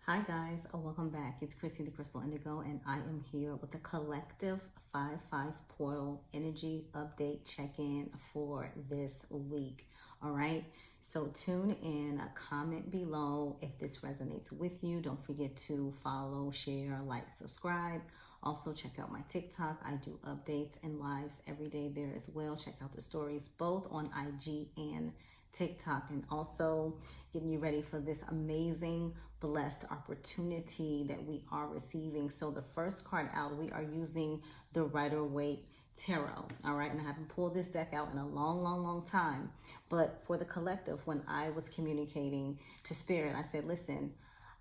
Hi guys, welcome back. It's Chrissy the Crystal Indigo, and I am here with the collective 5-5 portal energy update check-in for this week. All right, so tune in, comment below if this resonates with you. Don't forget to follow, share, like, subscribe. Also check out my TikTok. I do updates and lives every day there as well. Check out the stories both on IG and TikTok, and also getting you ready for this amazing blessed opportunity that we are receiving. So the first card out, we are using the Rider-Waite Tarot. All right, and I haven't pulled this deck out in a long time, but for the collective, when I was communicating to Spirit, I said, listen,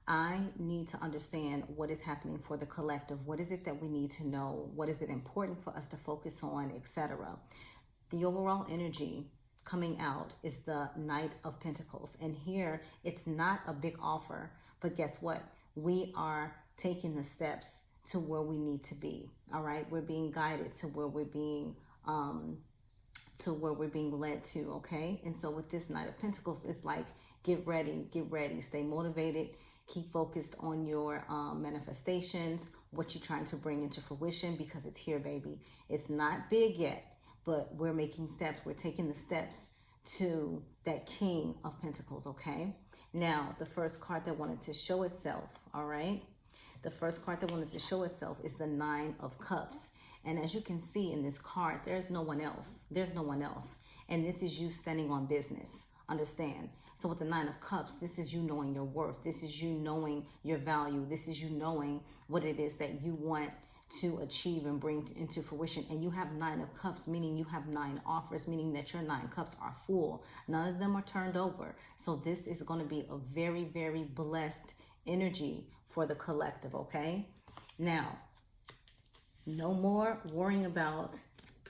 I need to understand what is happening for the collective. What is it that we need to know? What is it important for us to focus on, etc. The overall energy coming out is the Knight of Pentacles. And here, it's not a big offer, but guess what? We are taking the steps to where we need to be. All right, we're being guided to where we're being led to. Okay, and so with this Knight of Pentacles, it's like get ready, stay motivated, keep focused on your manifestations, what you're trying to bring into fruition, because it's here, baby. It's not big yet, but we're making steps. We're taking the steps to that King of Pentacles, okay? Now, the first card that wanted to show itself, all right? The first card that wanted to show itself is the Nine of Cups. And as you can see in this card, there's no one else. There's no one else. And this is you standing on business. Understand? So with the Nine of Cups, this is you knowing your worth. This is you knowing your value. This is you knowing what it is that you want to achieve and bring into fruition. And you have Nine of Cups, meaning you have 9 offers, meaning that your 9 cups are full. None of them are turned over. So this is going to be a very blessed energy for the collective, okay? Now, no more worrying about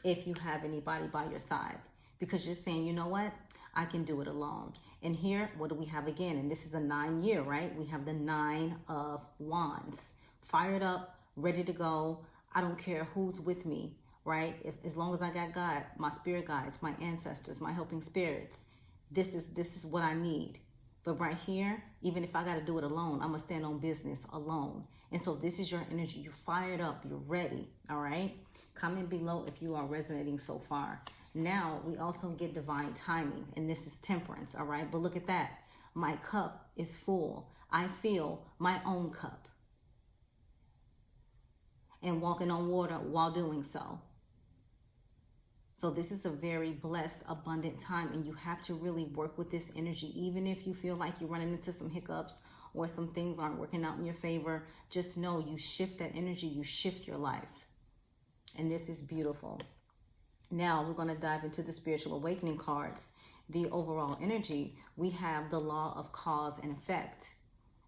if you have anybody by your side, because you're saying, you know what, I can do it alone. And here, what do we have again? And this is a 9 year, right? We have the 9 of Wands, fired up, ready to go. I don't care who's with me, right? As long as I got God, my spirit guides, my ancestors, my helping spirits, this is what I need. But right here, even if I got to do it alone, I'm gonna stand on business alone. And so this is your energy. You're fired up, you're ready. All right, comment below if you are resonating so far. Now we also get divine timing, and this is Temperance. All right, but look at that, my cup is full. I feel my own cup, and walking on water while doing so. So this is a very blessed, abundant time, and you have to really work with this energy. Even if you feel like you're running into some hiccups or some things aren't working out in your favor, just know you shift that energy, you shift your life. And this is beautiful. Now we're going to dive into the spiritual awakening cards. The overall energy, we have the law of cause and effect.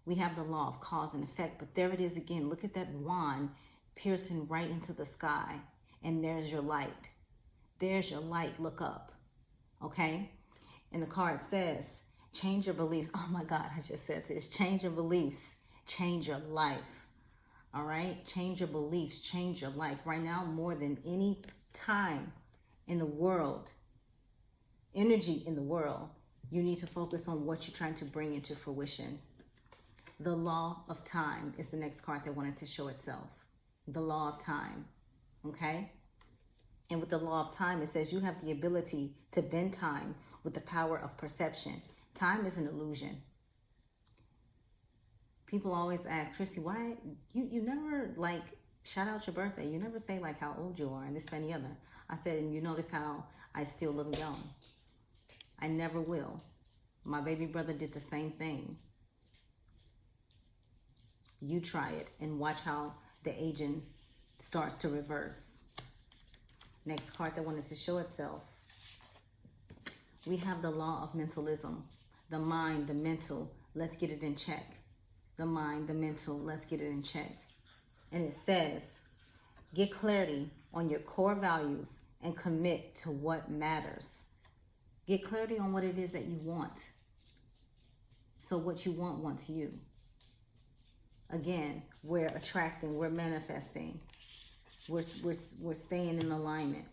We have the law of cause and effect, but there it is again. Look at that wand piercing right into the sky, and there's your light. There's your light. Look up. Okay, and the card says change your beliefs. Oh my God, I just said this. Change your beliefs, change your life. All right, change your beliefs, change your life. Right now, more than any time in the world, energy in the world, you need to focus on what you're trying to bring into fruition. The law of time is the next card that wanted to show itself. The law of time, okay? And with the law of time, it says you have the ability to bend time with the power of perception. Time is an illusion. People always ask, Chrissy, why you never like shout out your birthday? You never say like how old you are and this, that, and the other. I said, and you notice how I still look young. I never will. My baby brother did the same thing. You try it and watch how the aging starts to reverse. Next card that wanted to show itself. We have the law of mentalism. The mind, the mental, let's get it in check. The mind, the mental, let's get it in check. And it says, get clarity on your core values and commit to what matters. Get clarity on what it is that you want. So what you want wants you. Again, we're attracting, we're manifesting, we're staying in alignment.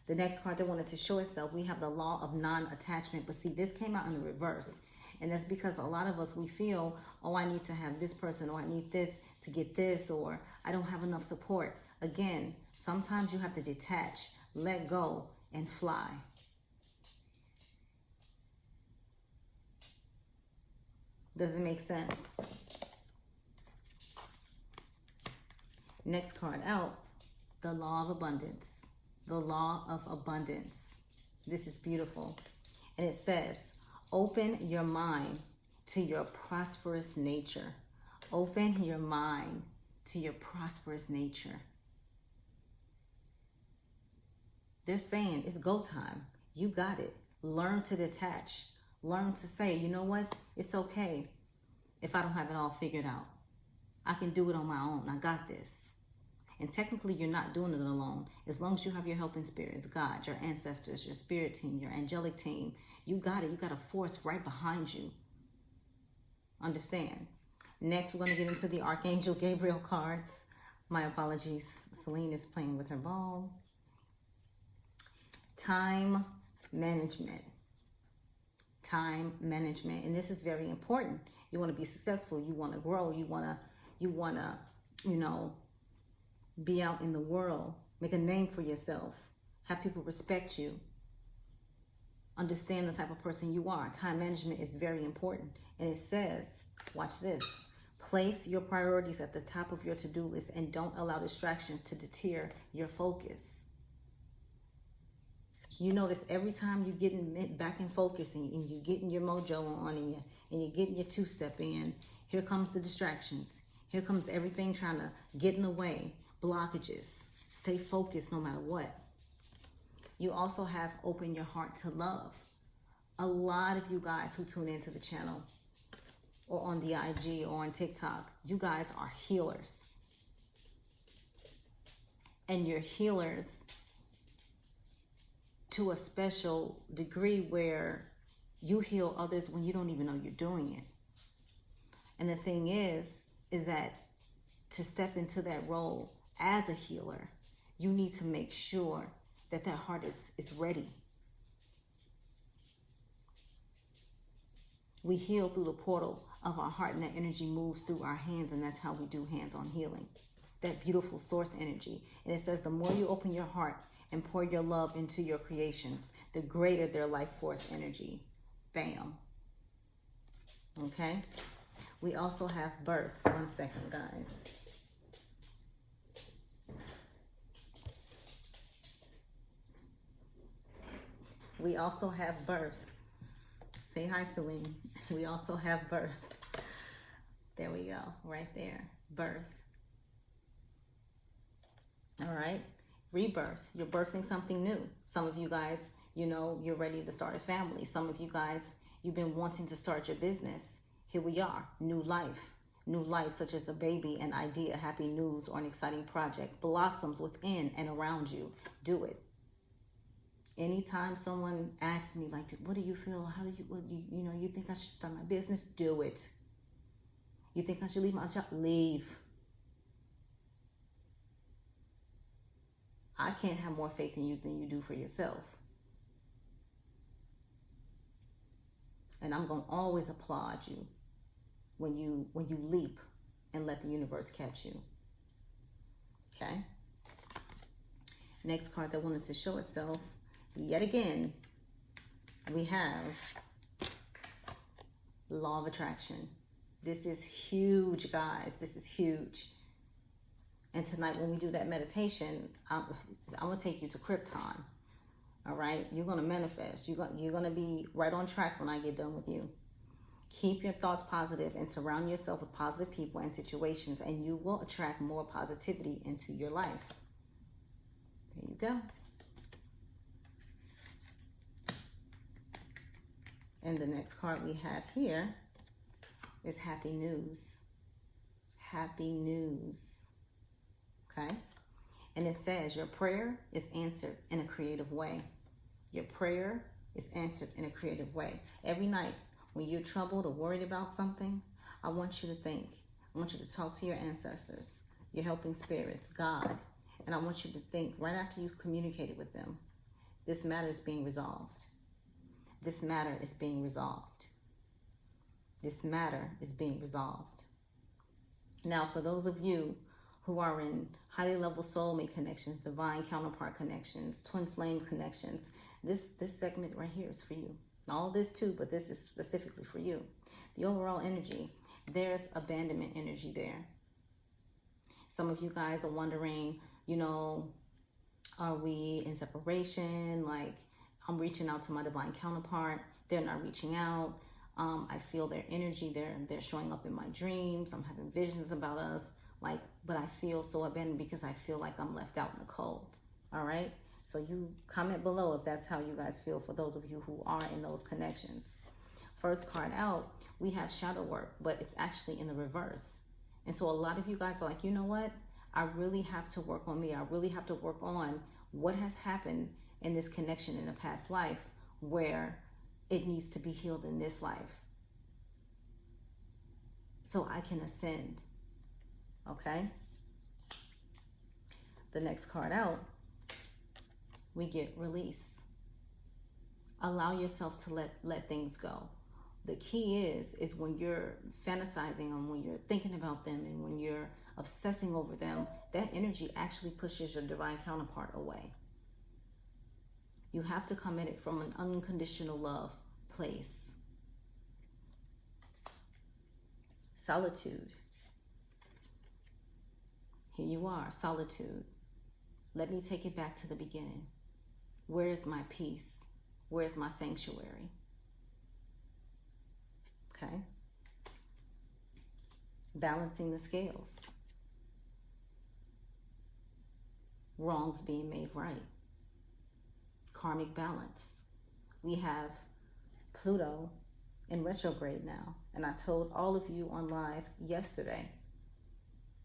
The next card that wanted to show itself, we have the law of non-attachment. But see, this came out in the reverse. And that's because a lot of us, we feel, oh, I need to have this person, or I need this to get this, or I don't have enough support. Again, sometimes you have to detach, let go, and fly. Does it make sense? Next card out, the law of abundance. The law of abundance. This is beautiful. And it says, open your mind to your prosperous nature. Open your mind to your prosperous nature. They're saying it's go time. You got it. Learn to detach. Learn to say, you know what? It's okay if I don't have it all figured out. I can do it on my own. I got this. And technically, you're not doing it alone. As long as you have your helping spirits, God, your ancestors, your spirit team, your angelic team, you got it. You got a force right behind you. Understand? Next, we're going to get into the Archangel Gabriel cards. My apologies. Celine is playing with her ball. Time management. Time management. And this is very important. You want to be successful. You want to grow. You want to, be out in the world, make a name for yourself, have people respect you, understand the type of person you are. Time management is very important. And it says, watch this, place your priorities at the top of your to-do list and don't allow distractions to deter your focus. You notice every time you get back in focus and you're getting your mojo on and you're getting your two-step in, here comes the distractions. Here comes everything trying to get in the way. Blockages. Stay focused no matter what. You also have open your heart to love. A lot of you guys who tune into the channel or on the IG or on TikTok, you guys are healers. And you're healers to a special degree where you heal others when you don't even know you're doing it. And the thing is that to step into that role as a healer, you need to make sure that heart is ready. We heal through the portal of our heart, and that energy moves through our hands, and that's how we do hands-on healing. That beautiful source energy. And it says the more you open your heart and pour your love into your creations, the greater their life force energy. Bam. Okay? We also have birth. 1 second, guys. We also have birth. Say hi, Celine. We also have birth. There we go. Right there. Birth. All right. Rebirth. You're birthing something new. Some of you guys, you're ready to start a family. Some of you guys, you've been wanting to start your business. Here we are. New life. New life, such as a baby, an idea, happy news, or an exciting project, blossoms within and around you. Do it. Anytime someone asks me, like, what do you feel? How do you think I should start my business? Do it. You think I should leave my job? Leave. I can't have more faith in you than you do for yourself. And I'm going to always applaud you when you leap and let the universe catch you. Okay? Next card that wanted to show itself. Yet again, we have law of attraction. This is huge, guys. This is huge. And tonight when we do that meditation, I'm going to take you to Krypton. All right? You're going to manifest. You're going to be right on track when I get done with you. Keep your thoughts positive and surround yourself with positive people and situations, and you will attract more positivity into your life. There you go. And the next card we have here is happy news. Happy news. Okay? And it says your prayer is answered in a creative way. Your prayer is answered in a creative way. Every night when you're troubled or worried about something, I want you to think. I want you to talk to your ancestors, your helping spirits, God. And I want you to think right after you've communicated with them, this matter is being resolved. This matter is being resolved. This matter is being resolved. Now, for those of you who are in highly level soulmate connections, divine counterpart connections, twin flame connections, this segment right here is for you. All this too, but this is specifically for you. The overall energy, there's abandonment energy there. Some of you guys are wondering, are we in separation? Like, I'm reaching out to my divine counterpart. They're not reaching out. I feel their energy. They're showing up in my dreams. I'm having visions about us. But I feel so abandoned because I feel like I'm left out in the cold. All right. So you comment below if that's how you guys feel, for those of you who are in those connections. First card out, we have shadow work, but it's actually in the reverse. And so a lot of you guys are like, you know what? I really have to work on me. I really have to work on what has happened in this connection in a past life where it needs to be healed in this life so I can ascend. Okay? The next card out, we get release. Allow yourself to let things go. The key is when you're fantasizing and when you're thinking about them and when you're obsessing over them, that energy actually pushes your divine counterpart away. You have to come at it from an unconditional love place. Solitude. Here you are, solitude. Let me take it back to the beginning. Where is my peace? Where is my sanctuary? Okay. Balancing the scales. Wrongs being made right. Karmic balance. We have Pluto in retrograde now. And I told all of you on live yesterday,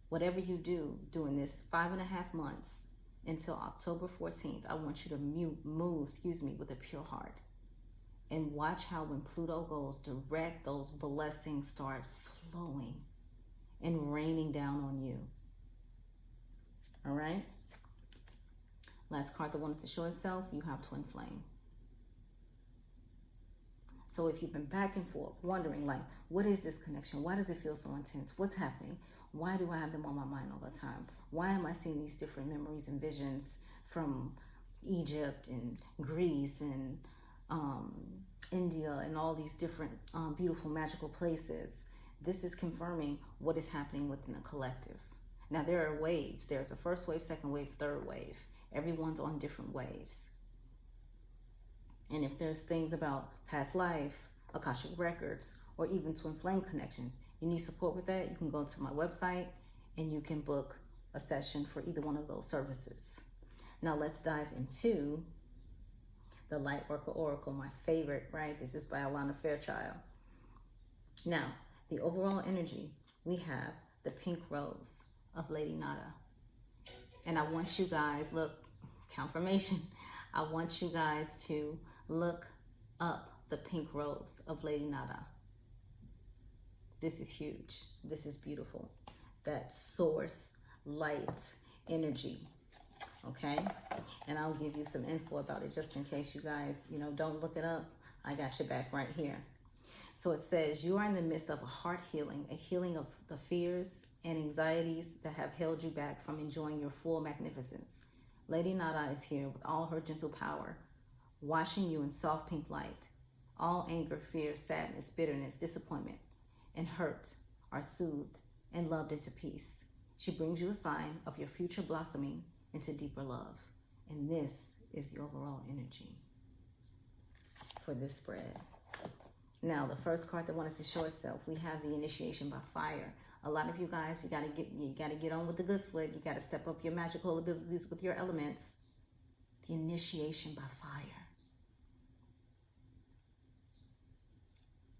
whatever you do during this 5.5 months until October 14th, I want you to move with a pure heart. And watch how when Pluto goes direct, those blessings start flowing and raining down on you. All right? Last card that wanted to show itself, you have Twin Flame. So if you've been back and forth, wondering like, what is this connection? Why does it feel so intense? What's happening? Why do I have them on my mind all the time? Why am I seeing these different memories and visions from Egypt and Greece and India and all these different beautiful magical places? This is confirming what is happening within the collective. Now there are waves. There's a first wave, second wave, third wave. Everyone's on different waves. And if there's things about past life, Akashic records, or even twin flame connections, you need support with that, you can go to my website and you can book a session for either one of those services. Now let's dive into the Lightworker Oracle, my favorite, right? This is by Alana Fairchild. Now, the overall energy, we have the pink rose of Lady Nada. And I want you guys, look, confirmation, I want you guys to look up the pink rose of Lady Nada. This is huge. This is beautiful. That source light energy. Okay? And I'll give you some info about it just in case you guys, don't look it up. I got your back right here. So it says, you are in the midst of a heart healing, a healing of the fears and anxieties that have held you back from enjoying your full magnificence. Lady Nada is here with all her gentle power, washing you in soft pink light. All anger, fear, sadness, bitterness, disappointment, and hurt are soothed and loved into peace. She brings you a sign of your future blossoming into deeper love. And this is the overall energy for this spread. Now, the first card that wanted to show itself, we have the initiation by fire. A lot of you guys, you gotta get on with the good foot. You gotta step up your magical abilities with your elements. The initiation by fire.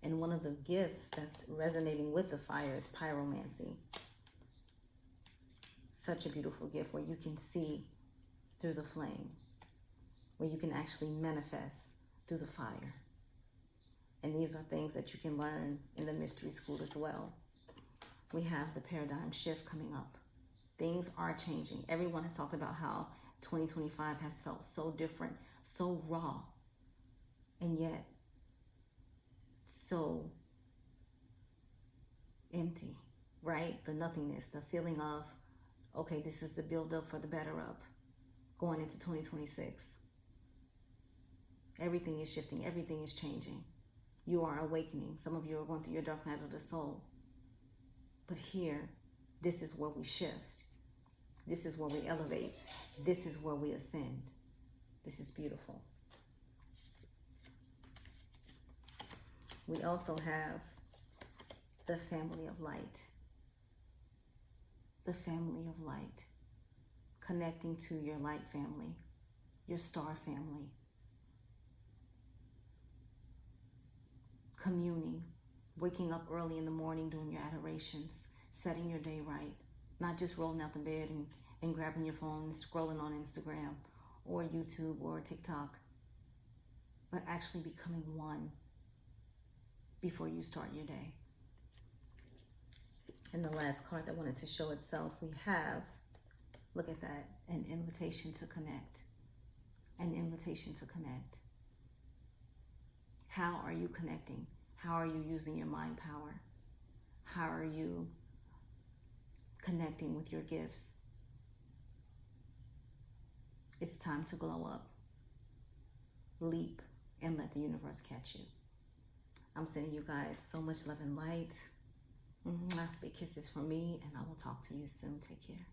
And one of the gifts that's resonating with the fire is pyromancy. Such a beautiful gift where you can see through the flame, where you can actually manifest through the fire. And these are things that you can learn in the mystery school as well. We have the paradigm shift coming up. Things are changing. Everyone has talked about how 2025 has felt so different, so raw, and yet so empty, right? The nothingness, the feeling of, okay, this is the build up for the better up going into 2026. Everything is shifting. Everything is changing. You are awakening. Some of you are going through your dark night of the soul. But here, this is where we shift. This is where we elevate. This is where we ascend. This is beautiful. We also have the family of light. The family of light. Connecting to your light family, your star family. Communing, waking up early in the morning, doing your adorations, setting your day right, not just rolling out the bed and grabbing your phone and scrolling on Instagram or YouTube or TikTok, but actually becoming one before you start your day. And the last card that wanted to show itself, we have, look at that, an invitation to connect. An invitation to connect. How are you connecting? How are you using your mind power? How are you connecting with your gifts? It's time to glow up. Leap and let the universe catch you. I'm sending you guys so much love and light. Big kisses from me, and I will talk to you soon. Take care.